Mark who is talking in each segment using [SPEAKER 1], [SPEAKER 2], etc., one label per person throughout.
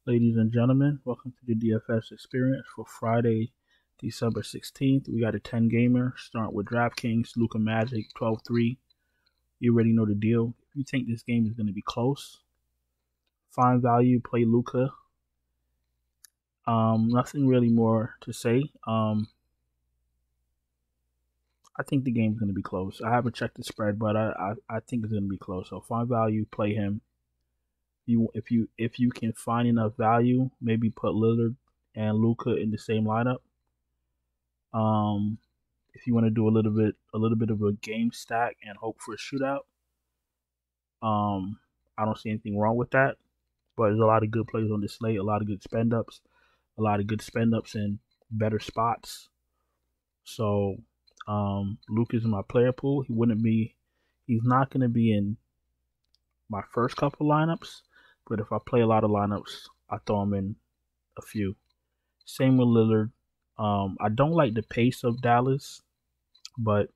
[SPEAKER 1] Ladies and gentlemen, welcome to the DFS experience for Friday, December 16th. We got a 10 gamer starting with DraftKings, Luka Magic, 12-3. You already know the deal. If you think this game is going to be close, find value, play Luka. Nothing really more to say. I think the game's going to be close. I haven't checked the spread, but I think it's going to be close. So find value, play him. If you can find enough value, maybe put Lillard and Luka in the same lineup. If you want to do a little bit of a game stack and hope for a shootout, I don't see anything wrong with that. But there's a lot of good plays on this slate, a lot of good spend ups, in better spots. So Luka's in my player pool. He's not going to be in my first couple lineups, but if I play a lot of lineups, I throw him in a few. Same with Lillard. I don't like the pace of Dallas, but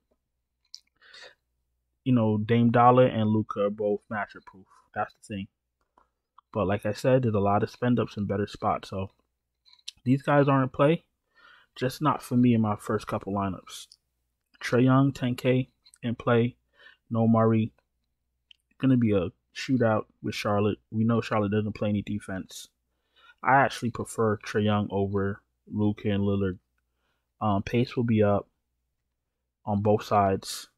[SPEAKER 1] Dame Dollar and Luka are both matchup proof. That's the thing. But like I said, there's a lot of spend ups in better spots. So these guys aren't in play, just not for me in my first couple lineups. Trae Young, 10K in play. No Murray. Gonna be a shootout with Charlotte. We know Charlotte doesn't play any defense. I actually prefer Trae Young over Luka and Lillard. Pace will be up on both sides,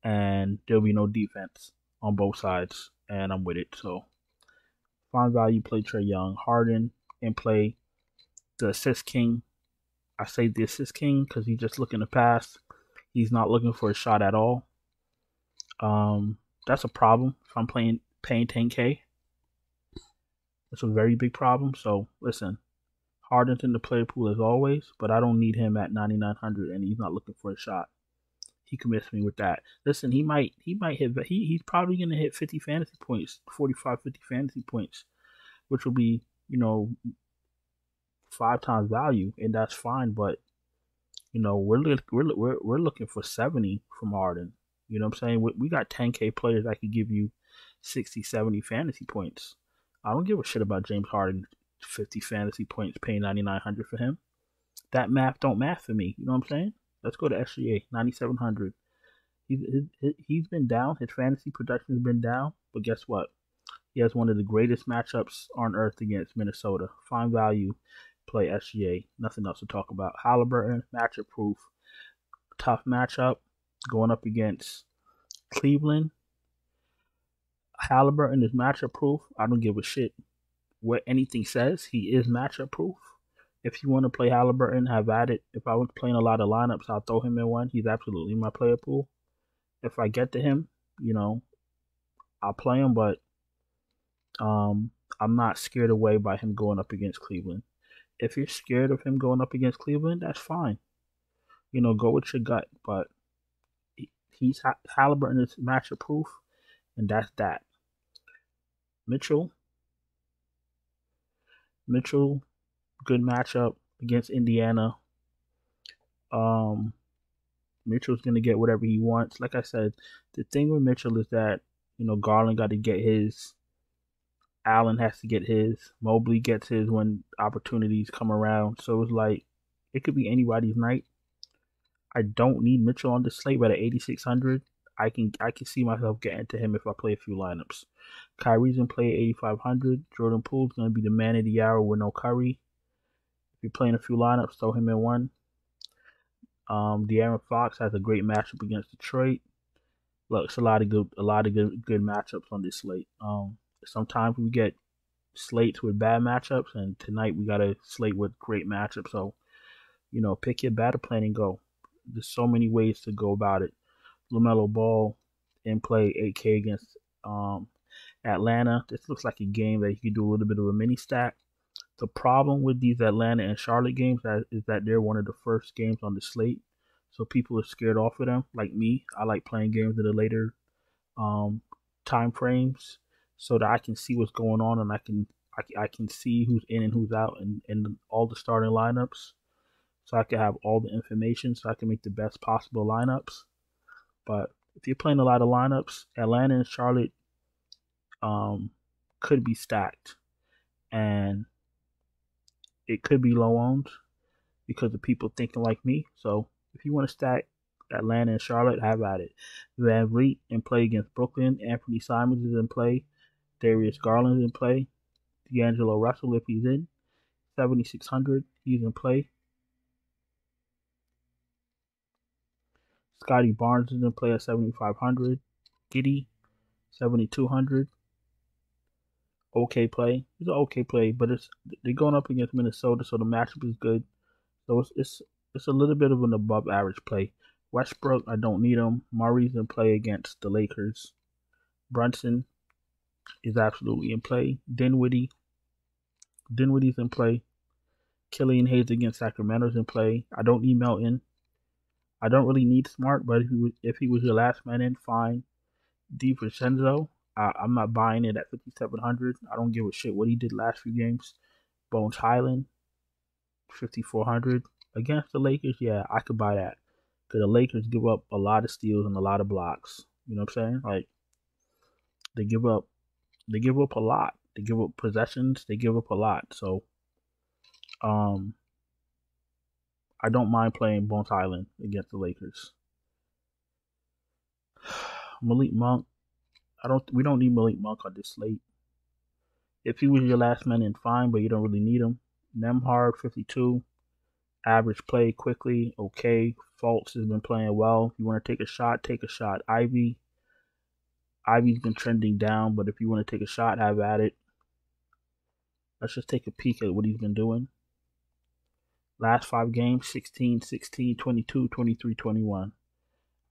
[SPEAKER 1] and there'll be no defense on both sides, and I'm with it. So, find value, play Trae Young. Harden and play the assist king. I say the assist king because he's just looking to pass. He's not looking for a shot at all. That's a problem if I'm paying 10K. It's a very big problem. So listen, Harden's in the player pool as always, but I don't need him at 9,900, and he's not looking for a shot. He commits me with that. Listen, he might hit. He's probably gonna hit 50 fantasy points, 45, 50 fantasy points, which will be 5 times value, and that's fine. But we're looking for 70 from Harden. You know what I'm saying? We got 10K players that could give you 60, 70 fantasy points. I don't give a shit about James Harden 50 fantasy points, paying 9,900 for him. That math don't math for me. You know what I'm saying? Let's go to SGA, 9,700. He's been down. His fantasy production has been down. But guess what? He has one of the greatest matchups on earth against Minnesota. Find value, play SGA. Nothing else to talk about. Halliburton, matchup proof. Tough matchup. Going up against Cleveland. Halliburton is matchup proof. I don't give a shit what anything says. He is matchup proof. If you want to play Halliburton, have at it. If I was playing a lot of lineups, I'll throw him in one. He's absolutely my player pool. If I get to him, I'll play him, but I'm not scared away by him going up against Cleveland. If you're scared of him going up against Cleveland, that's fine. Go with your gut, but Halliburton is matchup proof, and that's that. Mitchell, good matchup against Indiana. Mitchell's gonna get whatever he wants. Like I said, the thing with Mitchell is that Garland got to get his, Allen has to get his, Mobley gets his when opportunities come around. So it's like it could be anybody's night. I don't need Mitchell on the slate, but at 8,600, I can see myself getting to him if I play a few lineups. Kyrie's in play at 8,500. Jordan Poole's going to be the man of the hour with no Curry. If you're playing a few lineups, throw him in one. De'Aaron Fox has a great matchup against Detroit. Look, it's a lot of good matchups on this slate. Sometimes we get slates with bad matchups, and tonight we got a slate with great matchups. So, pick your battle plan and go. There's so many ways to go about it. LaMelo Ball in play 8K against Atlanta. This looks like a game that you can do a little bit of a mini stack. The problem with these Atlanta and Charlotte games is that they're one of the first games on the slate, so people are scared off of them. Like me, I like playing games at the later time frames so that I can see what's going on, and I can see who's in and who's out and all the starting lineups. So I can have all the information so I can make the best possible lineups. But if you're playing a lot of lineups, Atlanta and Charlotte could be stacked. And it could be low owned because of people thinking like me. So if you want to stack Atlanta and Charlotte, have at it. Van Vliet in play against Brooklyn. Anthony Simons is in play. Darius Garland is in play. D'Angelo Russell, if he's in, 7,600. He's in play. Scotty Barnes is in play at 7,500. Giddey, 7,200. Okay play. It's an okay play, but they're going up against Minnesota, so the matchup is good. So it's a little bit of an above average play. Westbrook, I don't need him. Murray's in play against the Lakers. Brunson is absolutely in play. Dinwiddie's in play. Killian Hayes against Sacramento's in play. I don't need Melton. I don't really need Smart, but if he was your last man in, fine. DiVincenzo, I'm not buying it at 5,700. I don't give a shit what he did last few games. Bones Highland, 5,400 against the Lakers. Yeah, I could buy that because the Lakers give up a lot of steals and a lot of blocks. You know what I'm saying? Like they give up a lot. They give up possessions. They give up a lot. So, I don't mind playing Bones Highland against the Lakers. Malik Monk, we don't need Malik Monk on this slate. If he was your last man in, fine, but you don't really need him. Nemhard, 52. Average play quickly, okay. Fultz has been playing well. If you want to take a shot, take a shot. Ivy's been trending down, but if you want to take a shot, have at it. Let's just take a peek at what he's been doing. Last 5 games, 16, 16, 22, 23, 21.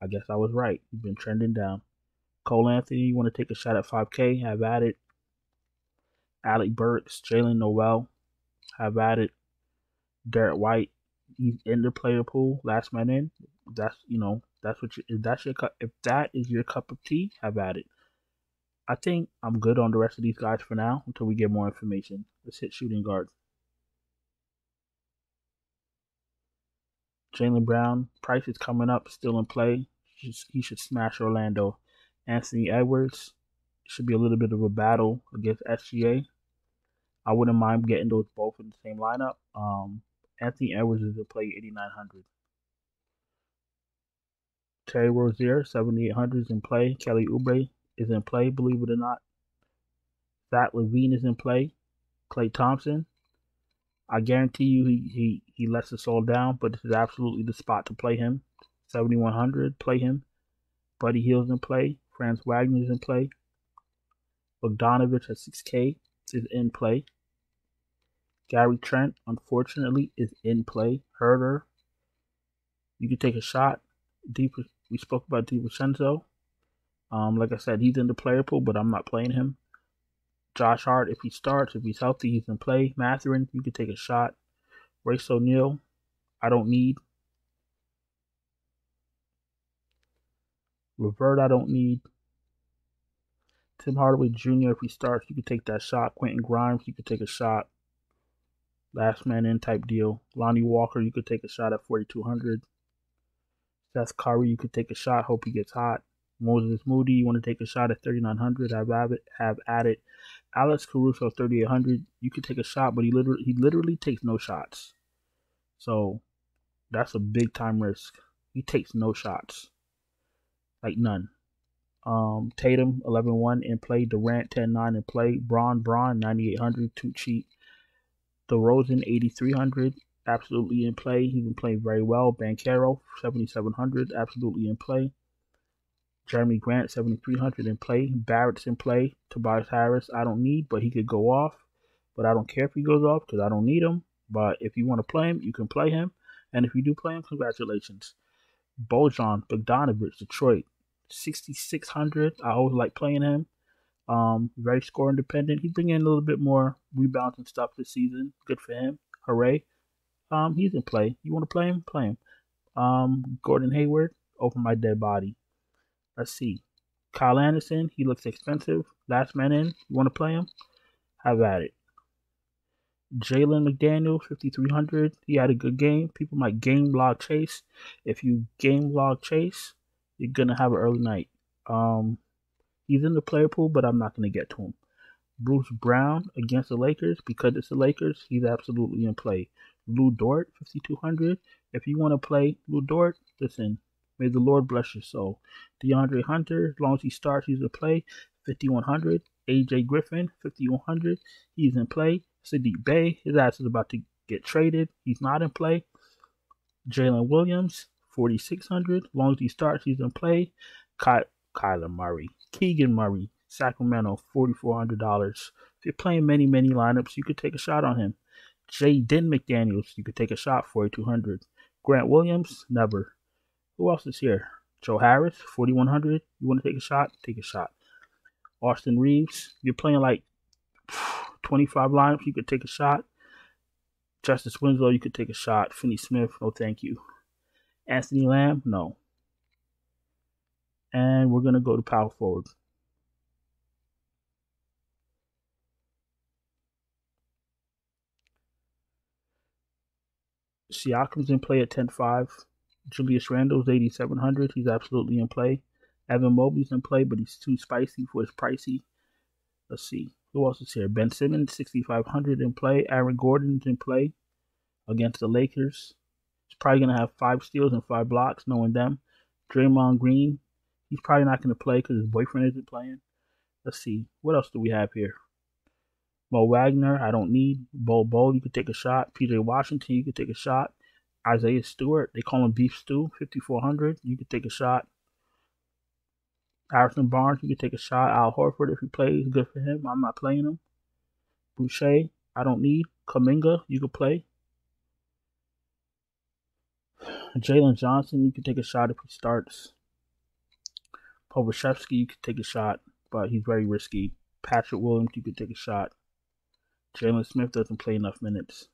[SPEAKER 1] I guess I was right. He's been trending down. Cole Anthony, you want to take a shot at 5K, have at it. Alec Burks, Jalen Noel, have at it. Derek White, he's in the player pool, last man in. If that is your cup of tea, have at it. I think I'm good on the rest of these guys for now until we get more information. Let's hit shooting guard. Jaylen Brown, price is coming up, still in play. He should smash Orlando. Anthony Edwards should be a little bit of a battle against SGA. I wouldn't mind getting those both in the same lineup. Anthony Edwards is in play 8,900. Terry Rozier, 7,800 is in play. Kelly Oubre is in play, believe it or not. Zach LaVine is in play. Klay Thompson, I guarantee you he lets us all down, but this is absolutely the spot to play him. 7,100, play him. Buddy Hield's in play. Franz Wagner is in play. Bogdanovich at 6K is in play. Gary Trent, unfortunately, is in play. Herder, you can take a shot. We spoke about DiVincenzo. Like I said, he's in the player pool, but I'm not playing him. Josh Hart, if he starts, if he's healthy, he's in play. Mathurin, you can take a shot. Royce O'Neal, I don't need. Levert, I don't need. Tim Hardaway Jr., if he starts, you can take that shot. Quentin Grimes, you can take a shot. Last man in type deal. Lonnie Walker, you could take a shot at 4,200. Seth Curry, you could take a shot. Hope he gets hot. Moses Moody, you want to take a shot at 3,900. Have at it. Alex Caruso, 3,800. You could take a shot, but he literally takes no shots. So that's a big time risk. He takes no shots, like none. Tatum, 11-1 in play. Durant, 10-9 in play. Braun, 9,800, too cheap. DeRozan, 8,300, absolutely in play. He's been playing very well. Banchero, 7,700, absolutely in play. Jeremy Grant, 7,300 in play. Barrett's in play. Tobias Harris, I don't need, but he could go off. But I don't care if he goes off because I don't need him. But if you want to play him, you can play him. And if you do play him, congratulations. Bojan Bogdanovich, Detroit, 6,600. I always like playing him. Very score independent. He's bringing in a little bit more rebounds and stuff this season. Good for him. Hooray. He's in play. You want to play him? Play him. Gordon Hayward, over my dead body. Let's see. Kyle Anderson, he looks expensive. Last man in. You want to play him? Have at it. Jalen McDaniel, 5,300. He had a good game. People might game log chase. If you game log chase, you're going to have an early night. He's in the player pool, but I'm not going to get to him. Bruce Brown against the Lakers. Because it's the Lakers, he's absolutely in play. Lou Dort, 5,200. If you want to play Lou Dort, listen, may the Lord bless your soul. DeAndre Hunter, as long as he starts, he's in play. 5,100. AJ Griffin, 5,100. He's in play. Sadiq Bey, his ass is about to get traded. He's not in play. Jalen Williams, 4,600. As long as he starts, he's in play. Kyler Murray. Keegan Murray, Sacramento, $4,400. If you're playing many lineups, you could take a shot on him. Jaden McDaniels, you could take a shot, 4,200. Grant Williams, never. Who else is here? Joe Harris, 4,100. You want to take a shot? Take a shot. Austin Reeves, you're playing like 25 lineups, you could take a shot. Justice Winslow, you could take a shot. Finney Smith, no thank you. Anthony Lamb, no. And we're going to go to power forward. Siakam's in play at 10.5. Julius Randle's 8,700. He's absolutely in play. Evan Mobley's in play, but he's too spicy for his pricey. Let's see. Who else is here? Ben Simmons, 6,500 in play. Aaron Gordon's in play against the Lakers. He's probably going to have 5 steals and 5 blocks, knowing them. Draymond Green, he's probably not going to play because his boyfriend isn't playing. Let's see. What else do we have here? Mo Wagner, I don't need. Bol, you could take a shot. PJ Washington, you could take a shot. Isaiah Stewart, they call him Beef Stew, 5,400. You could take a shot. Harrison Barnes, you could take a shot. Al Horford, if he plays, good for him. I'm not playing him. Boucher, I don't need. Kuminga, you could play. Jalen Johnson, you could take a shot if he starts. Pokusevski, you could take a shot, but he's very risky. Patrick Williams, you could take a shot. Jalen Smith doesn't play enough minutes.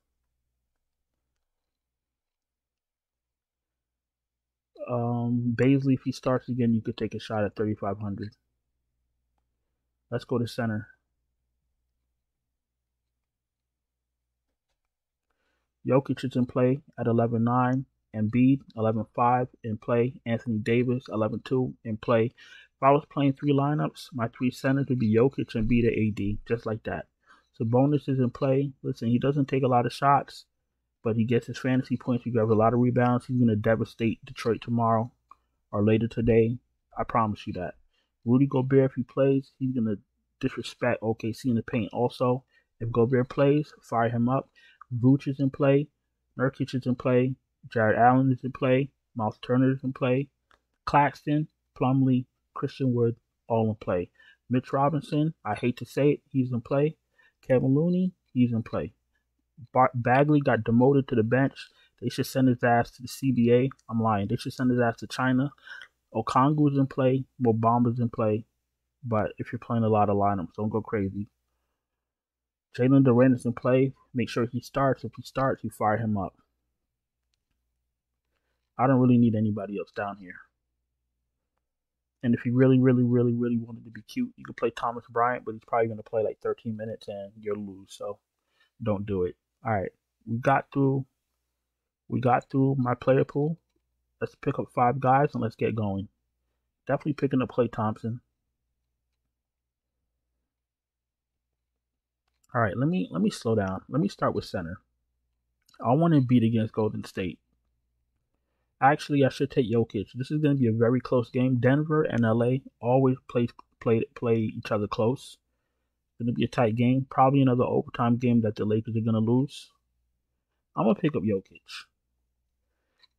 [SPEAKER 1] Baisley, if he starts again, you could take a shot at 3,500. Let's go to center. Jokic is in play at 11.9. Embiid, 11.5 in play. Anthony Davis, 11.2 in play. If I was playing 3 lineups, my 3 centers would be Jokic, Embiid, and AD, just like that. Sabonis is in play. Listen, he doesn't take a lot of shots, but he gets his fantasy points. He grabs a lot of rebounds. He's going to devastate Detroit tomorrow or later today. I promise you that. Rudy Gobert, if he plays, he's going to disrespect OKC in the paint. Also, if Gobert plays, fire him up. Vooch is in play. Nurkic is in play. Jared Allen is in play. Miles Turner is in play. Claxton, Plumlee, Christian Wood, all in play. Mitch Robinson, I hate to say it, he's in play. Kevin Looney, he's in play. Bagley got demoted to the bench. They should send his ass to the CBA. I'm lying. They should send his ass to China. Okongwu's in play. Mo Bamba's in play. But if you're playing a lot of lineups, don't go crazy. Jalen Durant is in play. Make sure he starts. If he starts, you fire him up. I don't really need anybody else down here. And if you really wanted to be cute, you could play Thomas Bryant, but he's probably going to play like 13 minutes and you'll lose. So don't do it. All right. We got through my player pool. Let's pick up 5 guys and let's get going. Definitely picking up Klay Thompson. All right, let me slow down. Let me start with center. I want to beat against Golden State. Actually, I should take Jokic. This is going to be a very close game. Denver and LA always play each other close. It's going to be a tight game. Probably another overtime game that the Lakers are going to lose. I'm going to pick up Jokic.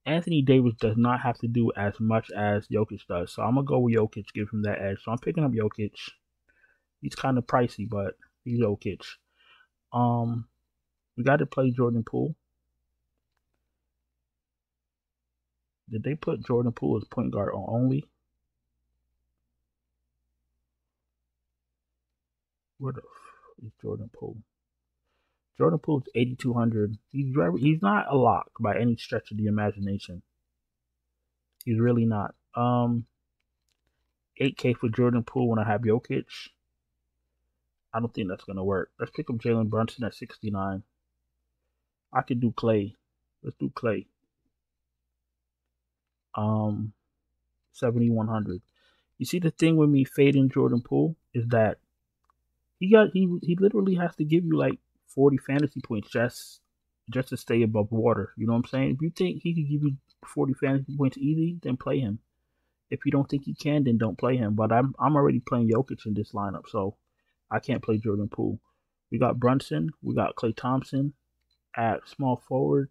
[SPEAKER 1] Anthony Davis does not have to do as much as Jokic does. So I'm going to go with Jokic, give him that edge. So I'm picking up Jokic. He's kind of pricey, but he's Jokic. We got to play Jordan Poole. Did they put Jordan Poole as point guard on only? Where the f is Jordan Poole? Jordan Poole is 8,200. He's not a lock by any stretch of the imagination. He's really not. 8K for Jordan Poole when I have Jokic. I don't think that's gonna work. Let's pick up Jalen Brunson at 69. I could do Klay. Let's do Klay. 7,100. You see, the thing with me fading Jordan Poole is that He literally has to give you like 40 fantasy points just to stay above water. You know what I'm saying? If you think he could give you 40 fantasy points easy, then play him. If you don't think he can, then don't play him. But I'm already playing Jokic in this lineup, so I can't play Jordan Poole. We got Brunson, we got Klay Thompson at small forward.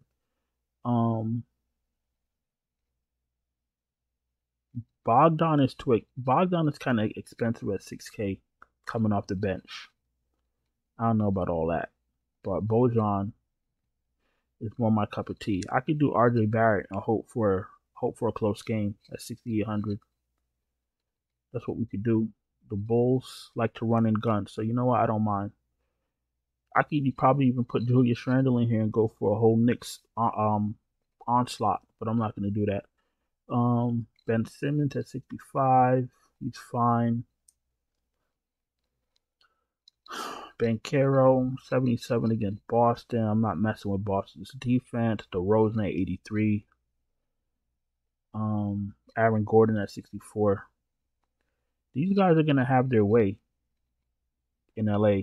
[SPEAKER 1] Bogdan is kind of expensive at 6K coming off the bench. I don't know about all that, but Bojan is more my cup of tea. I could do RJ Barrett and hope for a close game at 6,800. That's what we could do. The Bulls like to run and gun, so you know what? I don't mind. I could probably even put Julius Randle in here and go for a whole Knicks onslaught, but I'm not going to do that. Ben Simmons at 65, he's fine. Banchero 77 against Boston. I'm not messing with Boston's defense. DeRozan at 83. Aaron Gordon at 64. These guys are gonna have their way in LA.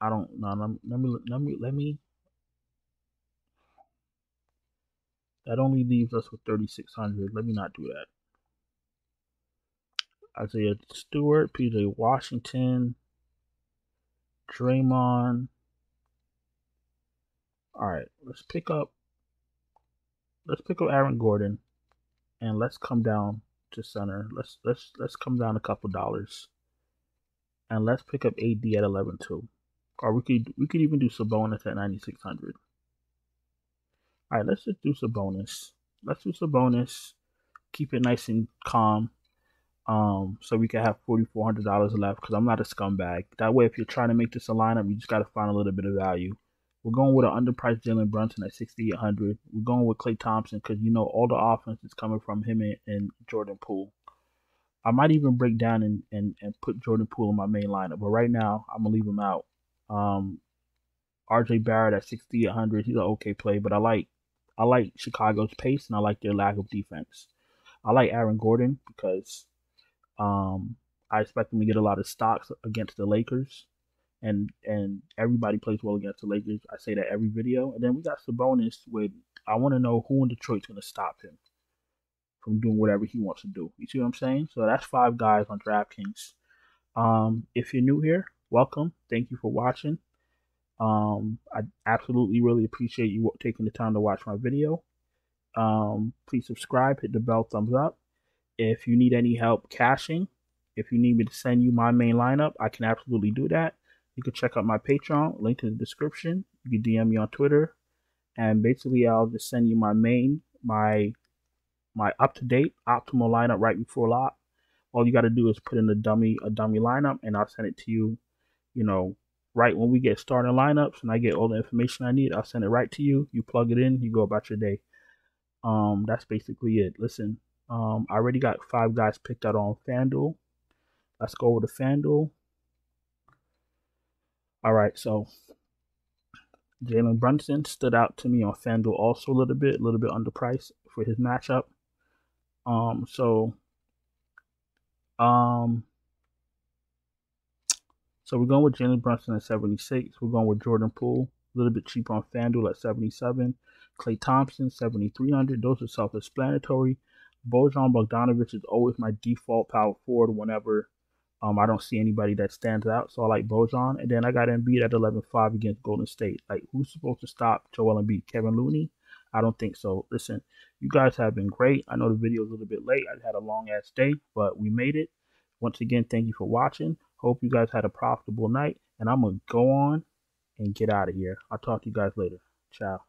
[SPEAKER 1] I don't know. Let me. That only leaves us with 3,600. Let me not do that. Isaiah Stewart, PJ Washington, Draymond. All right, let's pick up Aaron Gordon, and let's come down to center. Let's come down a couple dollars, and let's pick up AD at 11 too. Or we could even do Sabonis at 9,600. All right, let's just do Sabonis. Let's do Sabonis. Keep it nice and calm. So we can have $4,400 left because I'm not a scumbag. That way, if you're trying to make this a lineup, you just got to find a little bit of value. We're going with an underpriced Jalen Brunson at 6,800. We're going with Klay Thompson because you know all the offense is coming from him and Jordan Poole. I might even break down and put Jordan Poole in my main lineup, but right now I'm gonna leave him out. RJ Barrett at 6,800. He's an okay play, but I like Chicago's pace and I like their lack of defense. I like Aaron Gordon because I expect him to get a lot of stocks against the Lakers, and everybody plays well against the Lakers. I say that every video. And then we got Sabonis with I want to know who in Detroit's going to stop him from doing whatever he wants to do. You see what I'm saying? So that's 5 guys on DraftKings. If you're new here, welcome. Thank you for watching. I absolutely really appreciate you taking the time to watch my video. Please subscribe, hit the bell, thumbs up. If you need any help cashing, if you need me to send you my main lineup, I can absolutely do that. You can check out my Patreon, link in the description. You can DM me on Twitter, and basically I'll just send you my up-to-date optimal lineup right before lock. All you got to do is put in a dummy lineup, and I'll send it to you. You know, right when we get started lineups, and I get all the information I need, I'll send it right to you. You plug it in, you go about your day. That's basically it. Listen. I already got 5 guys picked out on FanDuel. Let's go over to FanDuel. All right, so Jalen Brunson stood out to me on FanDuel also a little bit underpriced for his matchup. So we're going with Jalen Brunson at 76. We're going with Jordan Poole, a little bit cheaper on FanDuel at 77. Klay Thompson, 7,300. Those are self-explanatory. Bojan Bogdanovic is always my default power forward whenever I don't see anybody that stands out. So I like Bojan. And then I got Embiid at 11.5 against Golden State. Like, who's supposed to stop Joel Embiid? Kevin Looney? I don't think so. Listen, you guys have been great. I know the video is a little bit late. I had a long-ass day, but we made it. Once again, thank you for watching. Hope you guys had a profitable night. And I'm going to go on and get out of here. I'll talk to you guys later. Ciao.